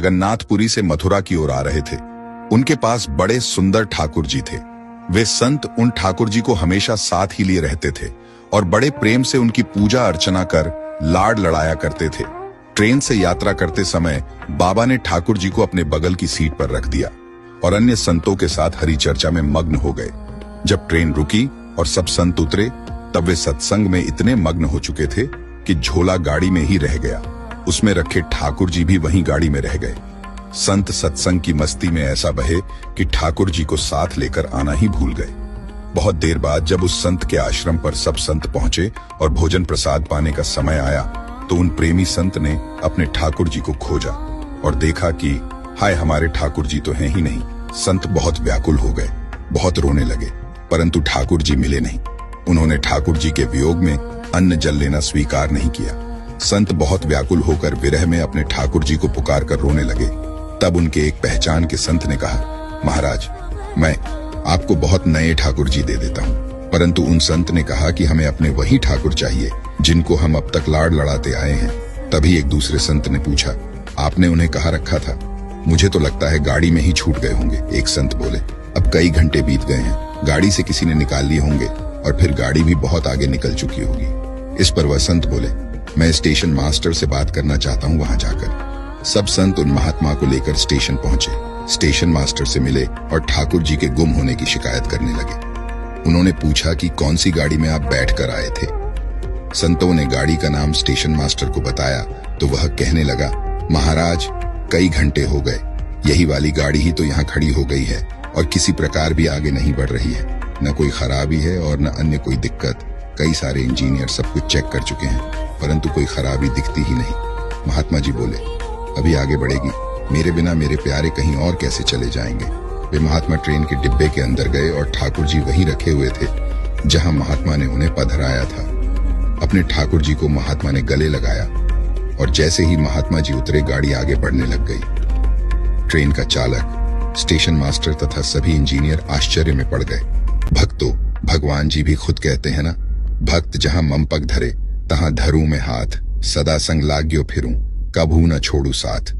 जगन्नाथपुरी से मथुरा की ओर आ रहे थे। उनके पास बड़े सुंदर ठाकुर जी थे। वे संत उन ठाकुर जी को हमेशा साथ ही लिए रहते थे और बड़े प्रेम से उनकी पूजा अर्चना कर लाड लड़ाया करते थे। ट्रेन से यात्रा करते समय बाबा ने ठाकुर जी को अपने बगल की सीट पर रख दिया और अन्य संतों के साथ हरि चर्चा में मग्न हो गए। जब ट्रेन रुकी और सब संत उतरे, तब वे सत्संग में इतने मग्न हो चुके थे कि झोला गाड़ी में ही रह गया। उसमें रखे ठाकुर जी भी वहीं गाड़ी में रह गए। संत सत्संग की मस्ती में ऐसा बहे कि ठाकुर जी को साथ लेकर आना ही भूल गए। बहुत देर बाद जब उस संत के आश्रम पर सब संत पहुंचे और भोजन प्रसाद पाने का समय आया, तो उन प्रेमी संत ने अपने ठाकुर जी को खोजा और देखा कि हाय, हमारे ठाकुर जी तो हैं ही नहीं। संत बहुत व्याकुल हो गए, बहुत रोने लगे, परंतु ठाकुर जी मिले नहीं। उन्होंने ठाकुर जी के वियोग में अन्न जल लेना स्वीकार नहीं किया। संत बहुत व्याकुल होकर विरह में अपने ठाकुर जी को पुकार कर रोने लगे। तब उनके एक पहचान के संत ने कहा, महाराज, मैं आपको बहुत नए ठाकुर जी दे देता हूँ। परंतु उन संत ने कहा कि हमें अपने वही ठाकुर चाहिए जिनको हम अब तक लाड लड़ाते आए हैं। तभी एक दूसरे संत ने पूछा, आपने उन्हें कहाँ रखा था? मुझे तो लगता है गाड़ी में ही छूट गए होंगे। एक संत बोले, अब कई घंटे बीत गए हैं, गाड़ी से किसी ने निकाल लिए होंगे और फिर गाड़ी भी बहुत आगे निकल चुकी होगी। इस पर वह संत बोले, मैं स्टेशन मास्टर से बात करना चाहता हूँ वहां जाकर। सब संत उन महात्मा को लेकर स्टेशन पहुंचे, स्टेशन मास्टर से मिले और ठाकुर जी के गुम होने की शिकायत करने लगे। उन्होंने पूछा कि कौन सी गाड़ी में आप बैठकर आए थे। संतों ने गाड़ी का नाम स्टेशन मास्टर को बताया तो वह कहने लगा, महाराज, कई घंटे हो गए, यही वाली गाड़ी ही तो यहाँ खड़ी हो गई है और किसी प्रकार भी आगे नहीं बढ़ रही है। न कोई खराबी है और न अन्य कोई दिक्कत। कई सारे इंजीनियर सब कुछ चेक कर चुके हैं, परंतु कोई खराबी दिखती ही नहीं। महात्मा जी बोले, अभी आगे बढ़ेगी, मेरे बिना मेरे प्यारे कहीं और कैसे चले जाएंगे। वे महात्मा ट्रेन के डिब्बे के अंदर गए और ठाकुर जी वहीं रखे हुए थे जहां महात्मा ने उन्हें पधराया था। अपने ठाकुर जी को महात्मा ने गले लगाया और जैसे ही महात्मा जी उतरे, गाड़ी आगे बढ़ने लग गई। ट्रेन का चालक, स्टेशन मास्टर तथा सभी इंजीनियर आश्चर्य में पड़ गए। भक्तों, भगवान जी भी खुद कहते हैं ना, भक्त जहां ममपक धरे तहां धरूं में हाथ, सदा संग लाग्यो फिरूं, कभू न छोड़ू साथ।